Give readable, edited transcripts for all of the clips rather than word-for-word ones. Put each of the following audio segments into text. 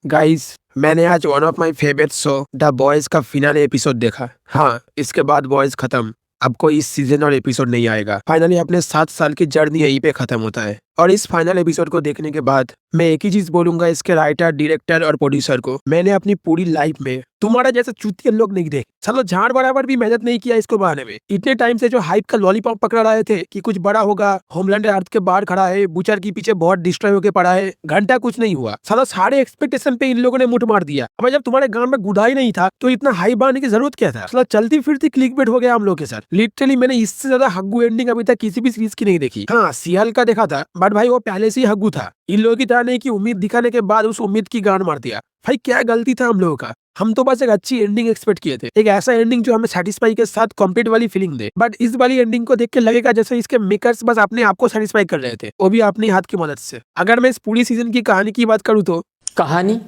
Guys, मैंने आज one of my favourite show the boys का फिनाले एपिसोड देखा। हाँ, इसके बाद बॉयज खत्म। अब कोई इस सीजन और एपिसोड नहीं आएगा। फाइनली अपने 7 साल की जर्नी यहीं पे खत्म होता है। और इस फाइनल एपिसोड को देखने के बाद मैं एक ही चीज बोलूंगा इसके राइटर, डायरेक्टर और प्रोड्यूसर को, मैंने अपनी पूरी लाइफ में तुम्हारा जैसे चूतिया लोग नहीं देखे। चलो झाड़ बराबर भी मेहनत नहीं किया इसको बनाने में। इतने टाइम से जो हाइप का लॉलीपॉप पकड़ा रहे थे कि कुछ बड़ा होगा, होमलैंड अर्थ के बाहर खड़ा है, बुचर के पीछे बहुत डिस्ट्रॉय होके पड़ा है, घंटा कुछ नहीं हुआ। साला सारे एक्सपेक्टेशन पे इन लोगों ने मुठ मार दिया। अब जब तुम्हारे गांव में गुदाई नहीं था तो इतना हाइप बनाने की जरूरत क्या था? साला चलती फिरती क्लिकबेट हो गया हम लोग के साथ। लिटरली मैंने इससे ज्यादा हग्गू एंडिंग अभी तक किसी भी सीरीज की नहीं देखी। हाँ, सियाल का देखा था, बट भाई वो पहले से ही हग्गू था। इन लोगों की तरह नहीं कि उम्मीद दिखाने के बाद उस उम्मीद की गांड मार दिया। भाई क्या गलती था हम लोगों का? हम तो बस एक अच्छी एंडिंग एक्सपेक्ट किए थे, एक ऐसा एंडिंग जो हमें सेटिस्फाई के साथ कंप्लीट वाली फीलिंग दे। बट इस वाली एंडिंग को देख के लगेगा जैसे इसके मेकर्स बस अपने आप को सेटिस्फाई कर रहे थे, वो भी अपनी हाथ की मदद से। अगर मैं इस पूरी सीजन की कहानी की बात करूँ तो कहानी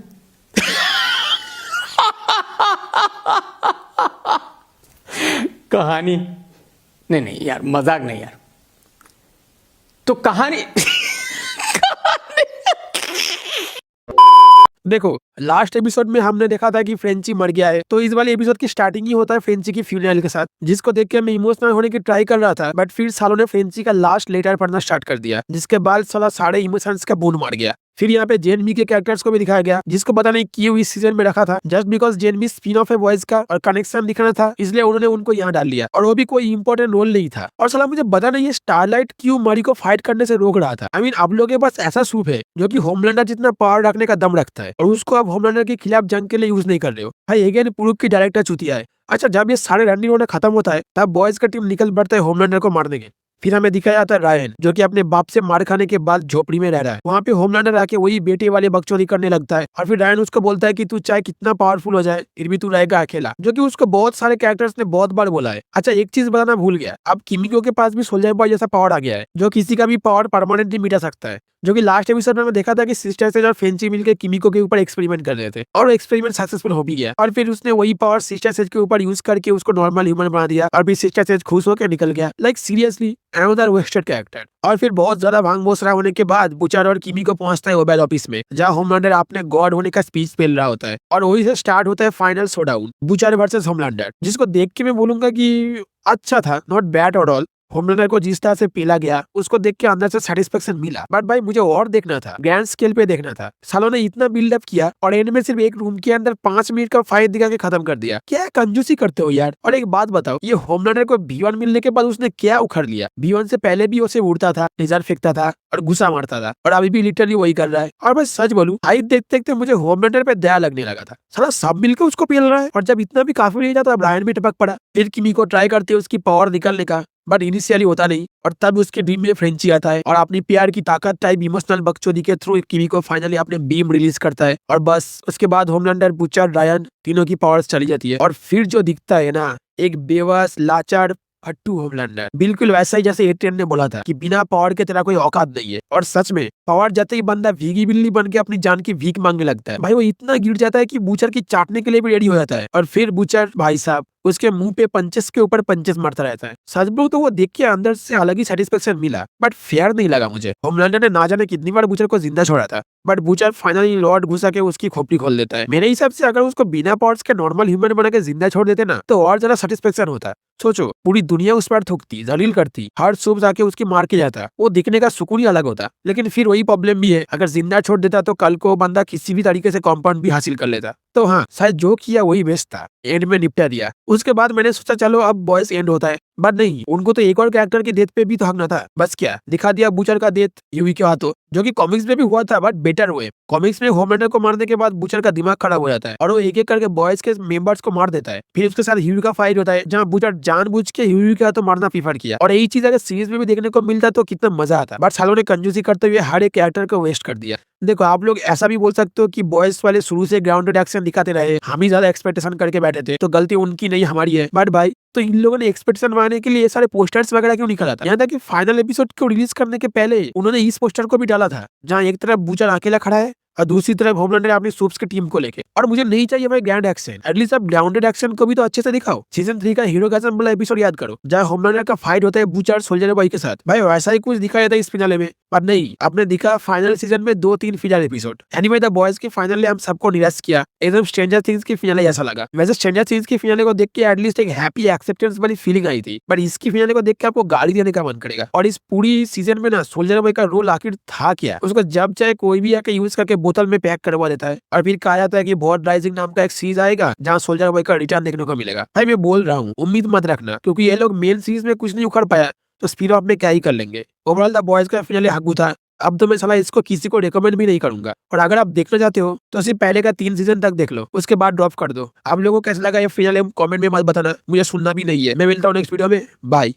कहानी नहीं नहीं यार, मजाक नहीं यार। तो कहानी देखो, लास्ट एपिसोड में हमने देखा था कि फ्रेंची मर गया है, तो इस वाले एपिसोड की स्टार्टिंग ही होता है फ्रेंची की फ्यूनरल के साथ, जिसको देख के मैं इमोशनल होने की ट्राई कर रहा था। बट फिर सालों ने फ्रेंची का लास्ट लेटर पढ़ना स्टार्ट कर दिया, जिसके बाद साला सारे इमोशंस का बूंद मार गया। फिर यहाँ पे जेनमी के कैरेक्टर्स को भी दिखाया गया, जिसको पता नहीं क्यों इस सीजन में रखा था। जस्ट बिकॉज जेनमी स्पिन ऑफ है बॉयज का और कनेक्शन दिखाना था, इसलिए उन्होंने उनको यहाँ डाल लिया, और वो भी कोई इंपॉर्टेंट रोल नहीं था। और साला मुझे पता नहीं है स्टारलाइट क्यों मरी को फाइट करने से रोक रहा था। आई मीन, आप लोगों के पास ऐसा सूप है जो कि होमलैंडर जितना पावर रखने का दम रखता है, और उसको आप होमलैंडर के खिलाफ जंग के लिए यूज नहीं कर रहे हो। भाई अगेन प्रूफ की डायरेक्टर चुतिया है। अच्छा, जब ये सारे रनिंग होना खत्म होता है तब बॉयज का टीम निकल पड़ता है होमलैंडर को मारने के। फिर हमें दिखाया जाता है रायन, जो कि अपने बाप से मार खाने के बाद झोपड़ी में रह रहा है। वहाँ पे होमलैंडर आके वही बेटे वाले बकचोदी करने लगता है, और फिर रायन उसको बोलता है कि तू चाहे कितना पावरफुल हो जाए फिर भी तू रहेगा अकेला, जो कि उसको बहुत सारे कैरेक्टर्स ने बहुत बार बोला है। अच्छा, एक चीज बताना भूल गया, अब किमिको के पास भी सोल्जर बॉय जैसा पावर आ गया है, जो किसी का भी पावर परमानेंटली मिटा सकता है। जो कि लास्ट एपिसोड में देखा था कि सिस्टर सेज और फेंची मिलकर किमिको के ऊपर एक्सपेरिमेंट कर रहे थे, और एक्सपेरिमेंट सक्सेसफुल हो भी गया। और फिर उसने वही पावर सिस्टर सेज के ऊपर यूज करके उसको नॉर्मल ह्यूमन बना दिया, और फिर सिस्टर सेज खुश होकर निकल गया। Like seriously another wasted character. और फिर बहुत ज्यादा भांग बोसरा होने के बाद बुचर और किमिको पहुंचता है ओबेल ऑफिस में, जहाँ होमलैंडर अपने गॉड होने का स्पीच पेल रहा होता है, और वही से स्टार्ट होता है final showdown, butcher versus Homelander, जिसको देख के मैं बोलूंगा कि अच्छा था, not bad at all. Homelander को जिस तरह से पेला गया उसको देख के अंदर से सेटिस्फेक्शन मिला। बट भाई मुझे और देखना था, ग्रैंड स्केल पे देखना था। सालों ने इतना बिल्डअप किया और एंड में सिर्फ एक रूम के अंदर 5 मिनट का फाइट दिखा के खत्म कर दिया। क्या कंजूसी करते हो यार। और एक बात बताओ, ये होमलैंडर को V1 मिलने के बाद उसने क्या उखड़ लिया? V1 से पहले भी उसे उड़ता था, लेजर फेंकता था और गुस्सा मारता था, और अभी भी लिटरली वही कर रहा है। और मैं सच बोलूं, हाइट देखते देखते मुझे होमलैंडर पे दया लगने लगा था। साला सब मिलकर उसको पेल रहा है, और जब इतना भी काफी नहीं जाता, रायन भी टपक पड़ा। फिर किमिको ट्राई करते है उसकी पावर निकालने का, बट इनिशियली होता नहीं, और तब उसके ड्रीम में फ्रेंची आता है और अपनी प्यार की ताकत टाइप इमोशनल बकचोदी के थ्रू किमिको फाइनली अपने बीम रिलीज करता है, और बस उसके बाद होमलैंडर, बुचर, रायन तीनों की पावर्स चली जाती है। और फिर जो दिखता है ना, एक बेवस, लाचार, फट्टू होमलैंडर, बिल्कुल वैसा ही जैसे एटियन ने बोला था कि बिना पावर के तेरा कोई औकात नहीं है। और सच में पावर जाते ही बंदा भीगी बिल्ली बन के अपनी जान की भीख मांगने लगता है। भाई वो इतना गिर जाता है कि बुचर की चाटने के लिए भी रेडी हो जाता है, और फिर बुचर भाई साहब उसके मुंह पे पंचेस के ऊपर पंचेस मारता रहता है। सच बोलूं तो वो देख के अंदर से अलग ही सेटिस्फेक्शन मिला, बट फेयर नहीं लगा मुझे। होमलैंडर ने ना जाने कितनी बार बुचर को जिंदा छोड़ा था, बट बुचर फाइनली रॉड घुसा के उसकी खोपड़ी खोल देता है। मेरे हिसाब से अगर उसको बिना पार्ट्स के नॉर्मल ह्यूमन बना के जिंदा छोड़ देते ना, तो और ज्यादा सेटिस्फेक्शन होता। सोचो, पूरी दुनिया उस पर थूकती, जलील करती, हर सुबह जाके उसकी मार के जाता, वो दिखने का सुकून ही अलग होता। लेकिन फिर वही प्रॉब्लम भी है, अगर जिंदा छोड़ देता तो कल को बंदा किसी भी तरीके से कॉम्पाउंड भी हासिल कर लेता। तो हाँ, शायद जो किया वही बेस्ट था, एंड में निपटा दिया। उसके बाद मैंने सोचा चलो अब बॉयज एंड होता है, बट नहीं, उनको तो एक और कैरेक्टर की डेथ पे भी तो हकना था। बस क्या दिखा दिया, बुचर का डेथ यूवी के हाथों, जो कि कॉमिक्स में भी हुआ था बट बेटर हुए। कॉमिक्स में होमलैंडर को मारने के बाद बुचर का दिमाग खराब हो जाता है, और वो एक एक करके बॉयज के मेंबर्स को मार देता है। फिर उसके साथ ह्यूई का फाइट होता है, जहाँ बुचर जानबूझ के ह्यूई के हाथों मारना प्रीफर किया। और यही चीज अगर सीरीज में भी देखने को मिलता तो कितना मजा आता, बट सालों ने कंजूसी करते हुए हर एक कैरेक्टर को वेस्ट कर दिया। देखो, आप लोग ऐसा भी बोल सकते हो कि बॉयज वाले शुरू से ग्राउंडेड एक्शन दिखाते रहे, हम ही ज्यादा एक्सपेक्टेशन करके बैठे थे, तो गलती उनकी नहीं हमारी है। बट भाई, तो इन लोगों ने एक्सपेक्टेशन बनाने के लिए ये सारे पोस्टर्स वगैरह क्यों निकाला था? यहाँ तक कि फाइनल एपिसोड को रिलीज करने के पहले उन्होंने इस पोस्टर को भी डाला था, जहाँ एक तरफ बुचर अकेला खड़ा है और दूसरी तरफ होमलैंडर अपनी सूप्स की टीम को लेके। और मुझे नहीं चाहिए भाई ग्रैंड एक्शन, एटलीस्ट आप ग्राउंडेड एक्शन को भी तो अच्छे से दिखाओ। सीजन 3 का हीरो गैसम वाला एपिसोड याद करो, जहाँ होमलैंडर का फाइट होता है बूचर सोल्जर बॉय के साथ। भाई वैसा ही कुछ दिखाया था इस फिनाले में, पर नहीं, आपने दिखा फाइनल सीजन में 2-3 final episode. Anyway the boys के फाइनल ने हम सबको निराश किया, एकदम स्ट्रेंजर थिंग्स की फिनाले जैसा लगा। वैसे स्ट्रेंजर थिंग्स की फिनाले को देख के एटलीस्ट एक हैप्पी एक्सेप्टेंस वाली फीलिंग आई थी, पर इसकी फिनाले को देख के आपको गाली देने का मन करेगा। और इस पूरी सीजन में ना सोल्जर बॉय का रोल आखिर था क्या? उसको जब चाहे कोई भी आके यूज करके बोतल में पैक करवा देता है, और फिर कहा जाता है कि बहुत राइजिंग नाम का एक सीरीज आएगा जहाँ सोल्जर बॉय का रिटर्न देखने को मिलेगा। भाई मैं बोल रहा हूँ, उम्मीद मत रखना, क्योंकि ये लोग मेन सीरीज में कुछ नहीं उखड़ पाया तो स्पिन ऑफ में क्या ही कर लेंगे। ओवरऑल द बॉयज का फिनाले हकू था। अब तो मैं साला इसको किसी को रिकमेंड भी नहीं करूंगा, और अगर आप देखना चाहते हो तो सिर्फ पहले का 3 सीजन तक देख लो, उसके बाद ड्रॉप कर दो। आप लोगों को कैसा लगा ये फिनाले कमेंट में मत बताना, मुझे सुनना भी नहीं है। मैं मिलता हूँ नेक्स्ट वीडियो में, बाय।